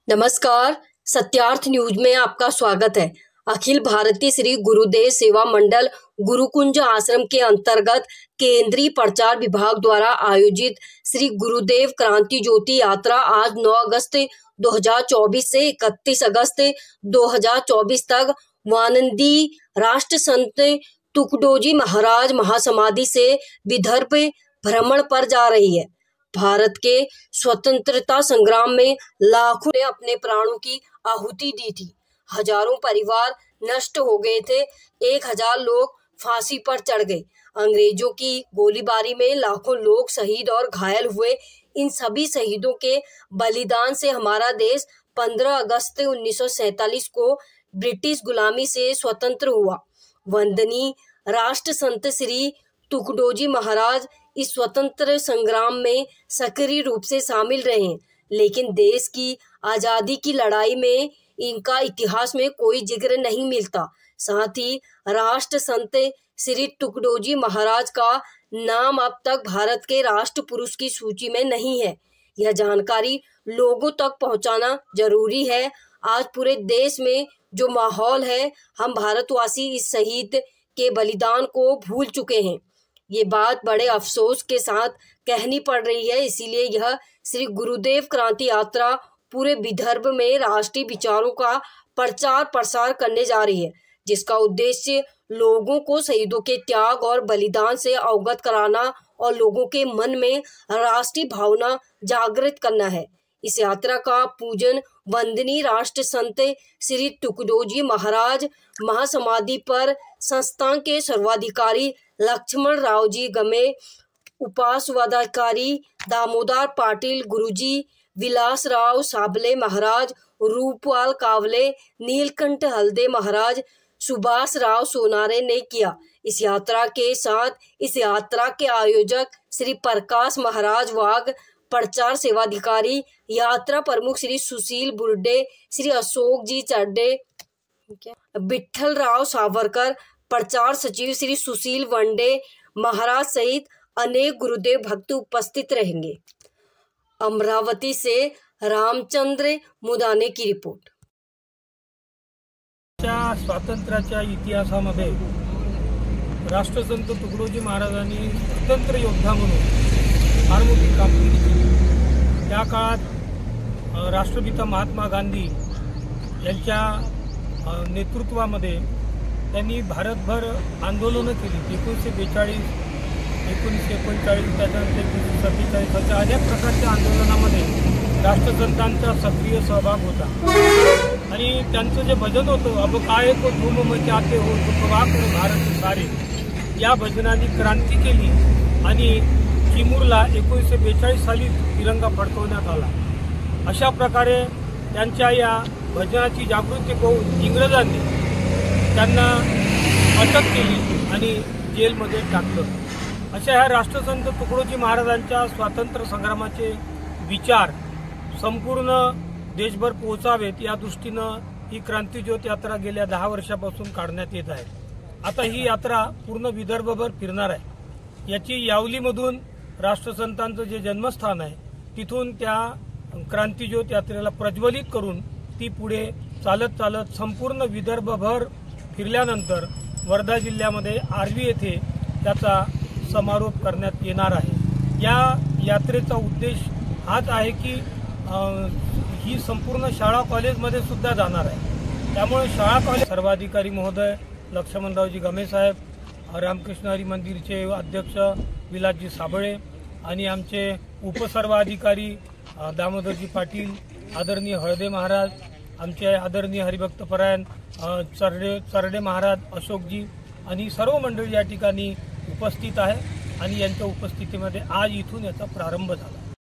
नमस्कार, सत्यार्थ न्यूज में आपका स्वागत है। अखिल भारतीय श्री गुरुदेव सेवा मंडल गुरुकुंज आश्रम के अंतर्गत केंद्रीय प्रचार विभाग द्वारा आयोजित श्री गुरुदेव क्रांति ज्योति यात्रा आज 9 अगस्त 2024 से 31 अगस्त 2024 तक वानंदी राष्ट्र संत तुकडोजी महाराज महासमाधि से विदर्भ भ्रमण पर जा रही है। भारत के स्वतंत्रता संग्राम में लाखों ने अपने प्राणों की आहुति दी थी। हजारों परिवार नष्ट हो गए थे। 1000 लोग फांसी पर चढ़ गए। अंग्रेजों की गोलीबारी में लाखों लोग शहीद और घायल हुए। इन सभी शहीदों के बलिदान से हमारा देश 15 अगस्त 1947 को ब्रिटिश गुलामी से स्वतंत्र हुआ। वंदनीय राष्ट्र संत श्री तुकडोजी महाराज इस स्वतंत्र संग्राम में सक्रिय रूप से शामिल रहे, लेकिन देश की आजादी की लड़ाई में इनका इतिहास में कोई जिक्र नहीं मिलता। साथ ही राष्ट्र संत श्री तुकडोजी महाराज का नाम अब तक भारत के राष्ट्र पुरुष की सूची में नहीं है। यह जानकारी लोगों तक पहुंचाना जरूरी है। आज पूरे देश में जो माहौल है, हम भारतवासी इस शहीद के बलिदान को भूल चुके हैं। ये बात बड़े अफसोस के साथ कहनी पड़ रही है। इसीलिए यह श्री गुरुदेव क्रांति यात्रा पूरे विदर्भ में राष्ट्रीय विचारों का प्रचार प्रसार करने जा रही है, जिसका उद्देश्य लोगों को शहीदों के त्याग और बलिदान से अवगत कराना और लोगों के मन में राष्ट्रीय भावना जागृत करना है। इस यात्रा का पूजन वंदनीय राष्ट्र संत श्री तुकडोजी महाराज महासमाधि पर संस्थान के सर्वाधिकारी लक्ष्मण राव जी गमे, उपासवाधिकारी दामोदर पाटिल गुरुजी, विलास राव साबले महाराज, रूपपाल कावले, नीलकंठ हल्दे महाराज, सुभाष राव सोनारे ने किया। इस यात्रा के साथ इस यात्रा के आयोजक श्री प्रकाश महाराज वाघ, प्रचार सेवाधिकारी यात्रा प्रमुख श्री सुशील बुर्डे, श्री अशोक जी चड्डे, विठल राव सावरकर, प्रचार सचिव श्री सुशील वंडे महाराज सहित अनेक गुरुदेव भक्त उपस्थित रहेंगे। अमरावती से रामचंद्र मुदाने की रिपोर्ट। स्वातंत्र्याच्या इतिहासामध्ये राष्ट्रसंत तुकडोजी महाराजांनी स्वतंत्र योद्धा म्हणून फार मोठी कामगिरी केली। त्या काळात राष्ट्रपिता महात्मा गांधी यांच्या नेतृत्वामध्ये त्यांनी भारतभर आंदोलनं केली। 1942, 1939, त्याच्यानंतर 1947 अशा अनेक प्रकारच्या आंदोलनामध्ये राष्ट्रसंतांचा सक्रिय सहभाग होता आणि त्यांचं जे भजन होतं, अब काय को धूम मचाते हो तुकवा करो भारत सारे, या भजनाने क्रांती केली आणि चिमूरला 1942 साली तिरंगा फडकवण्यात आला। अशा प्रकारे त्यांच्या या भजनाची जागृती होऊन इंग्रजांनी त्यांना अटक केली आणि जेलमध्ये टाकलं। अशा ह्या राष्ट्रसंत तुकडोजी महाराजांच्या स्वातंत्र्य संग्रामाचे विचार संपूर्ण देशभर पोहोचावेत या दृष्टीनं ही क्रांती ज्योत यात्रा गेल्या 10 वर्षापासून काढण्यात येत आहे। आता ही यात्रा पूर्ण विदर्भभर फिरणार आहे। याची यावलीमधून राष्ट्रसंतांचं जे जन्मस्थान आहे तिथून त्या क्रांती ज्योत यात्रेला प्रज्वलित करून ती पुढे चालत चालत संपूर्ण विदर्भभर फिरल्यानंतर वर्धा जिल्ह्यामध्ये आर्वी येथे त्याचा समारोप करण्यात येणार आहे। या यात्रेचा उद्देश हाच आहे की ही संपूर्ण शाळा कॉलेजमध्ये सुद्धा जाणार आहे। त्यामुळे शाळा कॉलेज सर्वाधिकारी महोदय लक्ष्मणरावजी गमे साहेब, रामकृष्ण हरी मंदिरचे अध्यक्ष विलासजी साबळे आणि आमचे उपसर्वाधिकारी दामोदरजी पाटील, आदरणीय हळदे महाराज, आमचे आदरणीय हरिभक्तपरायण चरडे महाराज, अशोकजी आणि सर्व मंडळी या ठिकाणी उपस्थित आहे आणि यांच्या उपस्थितीमध्ये आज इथून याचा प्रारंभ झाला।